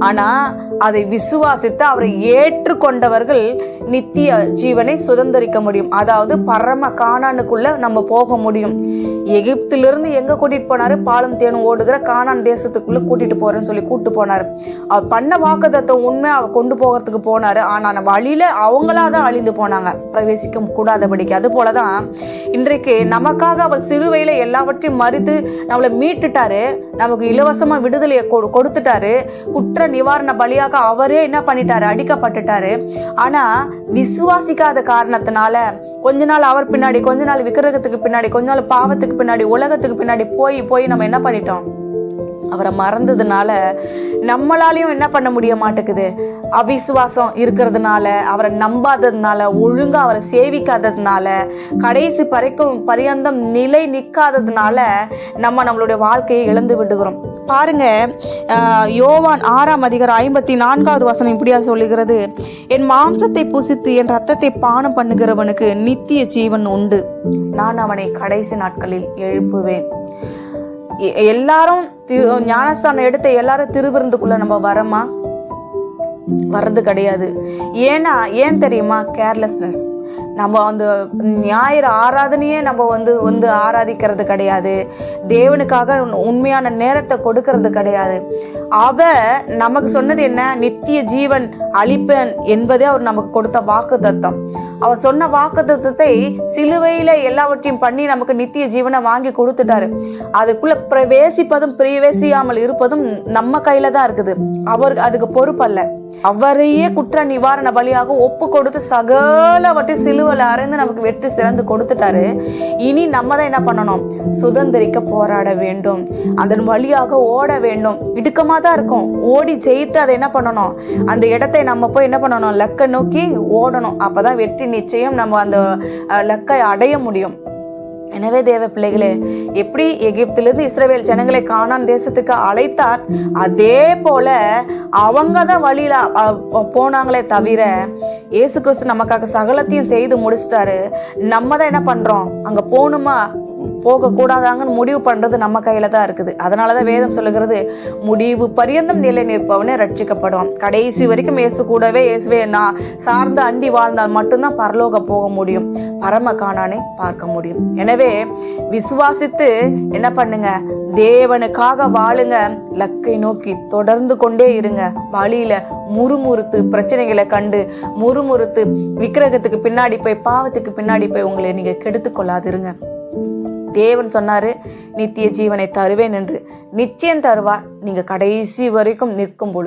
ஆனால் அதை விசுவாசித்து அவரை ஏற்றுக்கொண்டவர்கள் நித்திய ஜீவனை சுதந்திரிக்க முடியும். அதாவது பரம கானானுக்குள்ள நம்ம போக முடியும். எகிப்திலிருந்து எங்க கூட்டிட்டு போனாரு? பாலும் தேனும் ஓடுகிற கானான் தேசத்துக்குள்ள கூட்டிட்டு போறேன்னு சொல்லி கூட்டு போனாரு. அவர் பண்ண வாக்குத்தத்தம் உண்மை அவர் கொண்டு போகிறதுக்கு போனாரு. ஆனா வழியில அவங்களாதான் அழிந்து போனாங்க, பிரவேசிக்க கூடாதபடிக்கு. அது போலதான் இன்றைக்கு நமக்காக அவர் சிறுவையில எல்லாவற்றையும் மறித்து நம்மளை மீட்டுட்டாரு, நமக்கு இலவசமா விடுதலையை கொடுத்துட்டாரு. குற்ற நிவாரண பலியாக அவரே என்ன பண்ணிட்டாரு? அடிக்கப்பட்டுட்டாரு. ஆனா விசுவாசிக்காத காரணத்தினால கொஞ்ச நாள் அவர் பின்னாடி, கொஞ்ச நாள் விக்கிரகத்துக்கு பின்னாடி, கொஞ்ச நாள் பாவத்துக்கு பின்னாடி, உலகத்துக்கு பின்னாடி போய் நம்ம என்ன பண்ணிட்டோம்? அவரை மறந்ததுனால நம்மளாலையும் என்ன பண்ண முடிய மாட்டேங்குது. அவிசுவாசம் இருக்கிறதுனால, அவரை நம்பாததுனால, ஒழுங்கா அவரை சேவிக்காததுனால, கடைசி பரியந்தம் நிலை நிற்காததுனால நம்மளுடைய வாழ்க்கையை இழந்து விடுகிறோம். பாருங்க, யோவான் 6ஆம் அதிகாரம் 54வது வசனம் இப்படியா சொல்லுகிறது, என் மாம்சத்தை புசித்து என் ரத்தத்தை பானம் பண்ணுகிறவனுக்கு நித்திய ஜீவன் உண்டு, நான் அவனை கடைசி நாட்களில் எழுப்புவேன். எல்லாரும் ஞானஸ்தானம் எடுத்த எல்லாரும் திருவிருந்துக்குள்ள நம்ம வரமா? வர்றது கிடையாது. ஏன் தெரியுமா? கேர்லெஸ்னஸ். நம்ம அந்த ஞாயிறு ஆராதனையே நம்ம வந்து ஆராதிக்கிறது கிடையாது. தேவனுக்காக உண்மையான நேரத்தை கொடுக்கறது கிடையாது. நமக்கு சொன்னது என்ன? நித்திய ஜீவன் அளிப்பேன் என்பதே அவர் நமக்கு கொடுத்த வாக்குத்தத்தம். அவர் சொன்ன வாக்குத்தத்தத்தை சிலுவையில எல்லாவற்றையும் பண்ணி நமக்கு நித்திய ஜீவனை வாங்கி கொடுத்துட்டாரு. அதுக்குள்ள பிரவேசிப்பதும் பிரவேசியாமல் இருப்பதும் நம்ம கையில தான் இருக்குது. அவர் அதுக்கு பொறுப்பல்ல. அவரையே குற்ற நிவாரண பலியாக ஒப்பு கொடுத்து சகலவற்றை சிலுவையில அறைந்து நமக்கு வெற்றி சிறந்து கொடுத்துட்டாரு. இனி நம்ம தான் என்ன பண்ணணும்? சுதந்திரிக்க போராட வேண்டும், அதன் வழியாக ஓட வேண்டும். இடுக்கமா தான் இருக்கும், ஓடி ஜெயித்து அதை என்ன பண்ணணும்? அந்த இடத்தை நம்ம போய் என்ன பண்ணணும்? லக்கை நோக்கி ஓடணும். அப்பதான் வெற்றி நிச்சயம் நம்ம அந்த லக்கை அடைய முடியும். எனவே தேவ பிள்ளைகளே, எப்படி எகிப்திலிருந்து இஸ்ரவேல் ஜனங்களை கானான் தேசத்துக்கு அழைத்தார், அதே போல அவங்க தான் வழியில போனாங்களே தவிர இயேசு கிறிஸ்து நமக்காக சகலத்தையும் செய்து முடிச்சிட்டாரு. நம்ம தான் என்ன பண்றோம்? அங்க போகணுமா போகக்கூடாதாங்கன்னு முடிவு பண்றது நம்ம கையில தான் இருக்குது. அதனாலதான் வேதம் சொல்லுகிறது, முடிவு பரியந்தம் நிலை நிற்பவனே ரட்சிக்கப்படுவான். கடைசி வரைக்கும் இயேசு கூடவே, இயேசுவே நான் சார்ந்து அண்டி வாழ்ந்தால் மட்டும்தான் பரலோக போக முடியும், பரம கானானை பார்க்க முடியும். எனவே விசுவாசித்து என்ன பண்ணுங்க? தேவனுக்காக வாழுங்க, லக்கை நோக்கி தொடர்ந்து கொண்டே இருங்க. வழியில முறுமுறுத்து பிரச்சனைகளை கண்டு முறுமுறுத்து விக்கிரகத்துக்கு பின்னாடி போய், பாவத்துக்கு பின்னாடி போய் உங்களை நீங்க கெடுத்து கொள்ளாதிருங்க. தேவன் சொன்னாரு, நித்திய ஜீவனை தருவேன் என்று. நிச்சயம் தருவார், நீங்க கடைசி வரைக்கும் நிற்கும் பொழுது.